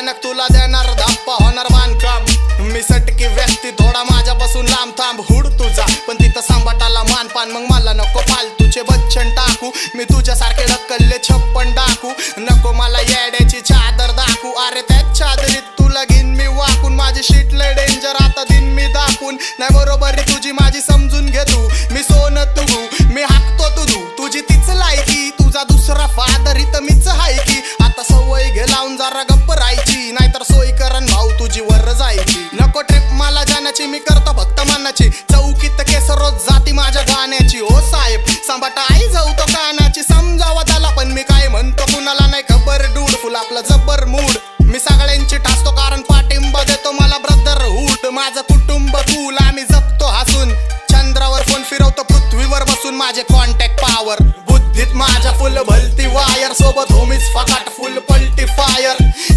अचानक तुला देणार धप्पा होणार बांधकाम. मी सटकी व्यक्ती थोडा माझ्यापासून लांब थांब. हुड तुझा पण तिथं सांबाटाला मानपान. मग मला नको फालतूचे बच्चन टाकू. मी तुझ्यासारखे ढकलले 56 डाकू. नको मला येड्याची चादर दाखवू. अरे त्याच चादरीत तुला घेईन मी वाकून. माझी शीट लय डेंजर आता दिन मी दाखवून. नाही बरोबर रे तुझी माझी समजून घे तू. मी सोनं तुगू मी हाकतो तुझू. तुझी तीच लायकी तुझा दुसरा फादर इथं मीच हाय की. आता सवय घे लावून जरा गप्प राहायची. नाहीतर सोय करण भाऊ तुझी वर जायची. नको ट्रिप मला जाण्याची मी करतो फक्त मनाची. चौकीत केस रोज जाती माझ्या गाण्याची. ओ साहेब सांबाटा आई जाऊ तो कानाची. समजावा त्याला पण मी काय म्हणतो कुणाला नाही खबर. डूड फुल आपला जबर मूड. मी सगळ्यांची ठासतो कारण पाठिंबा देतो मला ब्रदरहूड. माझं कुटुंब कूल आम्ही जगतो हसून. चंद्रावर फोन फिरवतो पृथ्वीवर बसून. माझे कॉन्टॅक्ट पॉवर बुद्धीत माझ्या फुल भलती वायर. सोबत होमीच फकाट फुल पलटी फायर.